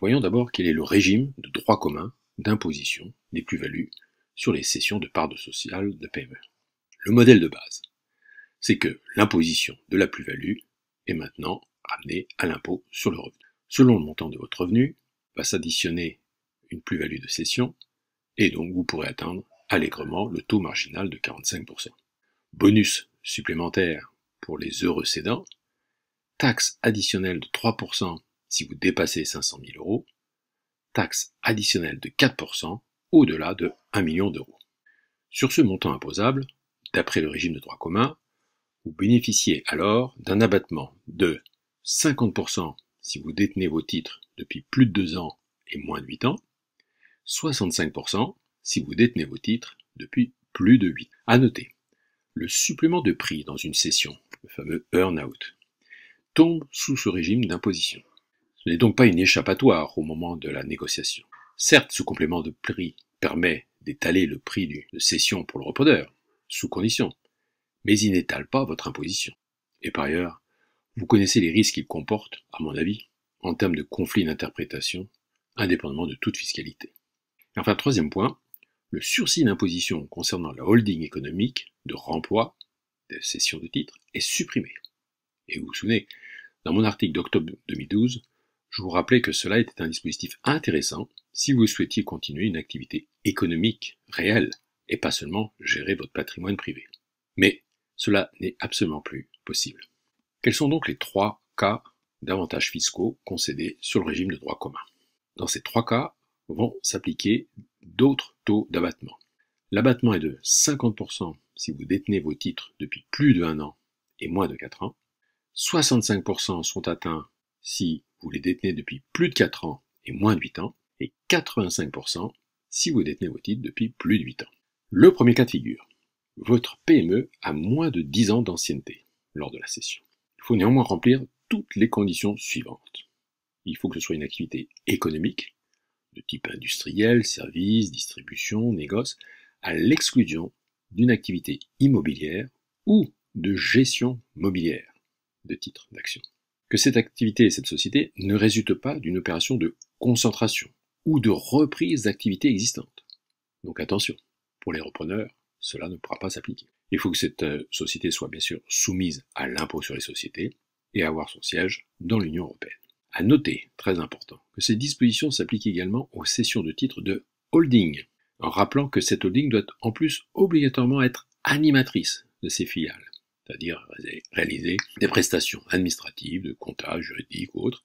voyons d'abord quel est le régime de droit commun d'imposition des plus-values sur les cessions de parts sociales de PME. Le modèle de base, c'est que l'imposition de la plus-value est maintenant ramenée à l'impôt sur le revenu. Selon le montant de votre revenu, va s'additionner une plus-value de cession, et donc vous pourrez atteindre allègrement le taux marginal de 45%. Bonus supplémentaire pour les heureux cédants, taxe additionnelle de 3% si vous dépassez 500 000 euros, taxe additionnelle de 4% au-delà de 1 million d'euros. Sur ce montant imposable, d'après le régime de droit commun, vous bénéficiez alors d'un abattement de 50% si vous détenez vos titres depuis plus de 2 ans et moins de 8 ans, 65% si vous détenez vos titres depuis plus de 8 ans. À noter, le supplément de prix dans une cession, le fameux earn-out, tombe sous ce régime d'imposition. Ce n'est donc pas une échappatoire au moment de la négociation. Certes, ce complément de prix permet d'étaler le prix de cession pour le repreneur, sous condition, mais il n'étale pas votre imposition. Et par ailleurs, vous connaissez les risques qu'il comporte, à mon avis, en termes de conflit d'interprétation, indépendamment de toute fiscalité. Et enfin, troisième point, le sursis d'imposition concernant la holding économique de remploi, de cession de titres, est supprimé. Et vous vous souvenez, dans mon article d'octobre 2012, je vous rappelais que cela était un dispositif intéressant si vous souhaitiez continuer une activité économique réelle et pas seulement gérer votre patrimoine privé. Mais cela n'est absolument plus possible. Quels sont donc les 3 cas d'avantages fiscaux concédés sur le régime de droit commun? Dans ces 3 cas vont s'appliquer d'autres taux d'abattement. L'abattement est de 50% si vous détenez vos titres depuis plus de 1 an et moins de 4 ans. 65% sont atteints si vous les détenez depuis plus de 4 ans et moins de 8 ans, et 85% si vous détenez vos titres depuis plus de 8 ans. Le premier cas de figure, votre PME a moins de 10 ans d'ancienneté lors de la cession. Il faut néanmoins remplir toutes les conditions suivantes. Il faut que ce soit une activité économique, de type industriel, service, distribution, négoce, à l'exclusion d'une activité immobilière ou de gestion mobilière de titres d'actions. Que cette activité et cette société ne résultent pas d'une opération de concentration ou de reprise d'activités existantes. Donc attention, pour les repreneurs, cela ne pourra pas s'appliquer. Il faut que cette société soit bien sûr soumise à l'impôt sur les sociétés et avoir son siège dans l'Union européenne. À noter, très important, que ces dispositions s'appliquent également aux cessions de titres de holding, en rappelant que cette holding doit en plus obligatoirement être animatrice de ses filiales, c'est-à-dire réaliser des prestations administratives, de compta, juridique ou autres,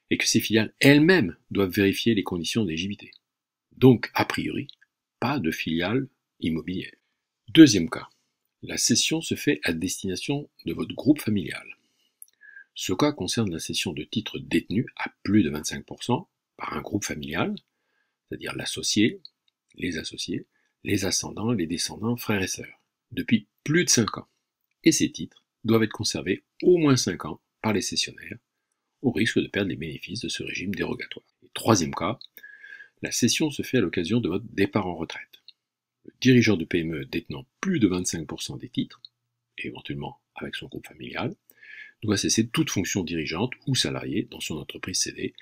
et que ces filiales elles-mêmes doivent vérifier les conditions d'éligibilité. Donc, a priori, pas de filiale immobilière. Deuxième cas, la cession se fait à destination de votre groupe familial. Ce cas concerne la cession de titres détenus à plus de 25% par un groupe familial, c'est-à-dire l'associé, les associés, les ascendants, les descendants, frères et sœurs, depuis plus de 5 ans. Et ces titres doivent être conservés au moins 5 ans par les cessionnaires, au risque de perdre les bénéfices de ce régime dérogatoire. Et troisième cas, la cession se fait à l'occasion de votre départ en retraite. Le dirigeant de PME détenant plus de 25% des titres, et éventuellement avec son groupe familial, doit cesser toute fonction dirigeante ou salariée dans son entreprise cédée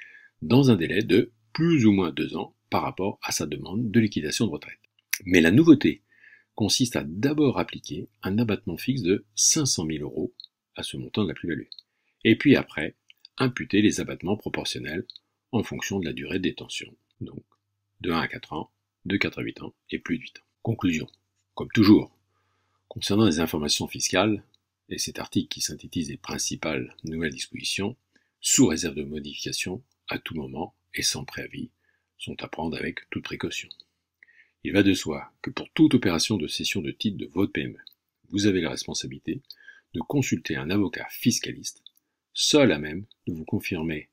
dans un délai de plus ou moins 2 ans par rapport à sa demande de liquidation de retraite. Mais la nouveauté consiste à d'abord appliquer un abattement fixe de 500 000 euros à ce montant de la plus-value, et puis après, imputer les abattements proportionnels en fonction de la durée de détention, donc de 1 à 4 ans, de 4 à 8 ans et plus de 8 ans. Conclusion. Comme toujours, concernant les informations fiscales, et cet article qui synthétise les principales nouvelles dispositions, sous réserve de modification, à tout moment et sans préavis, sont à prendre avec toute précaution. Il va de soi que pour toute opération de cession de titres de votre PME, vous avez la responsabilité de consulter un avocat fiscaliste, seul à même de vous confirmer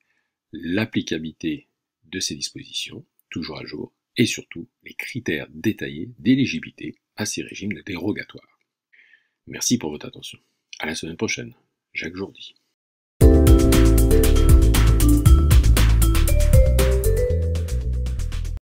l'applicabilité de ces dispositions, toujours à jour, et surtout les critères détaillés d'éligibilité à ces régimes dérogatoires. Merci pour votre attention. À la semaine prochaine. Jacques Jourdi.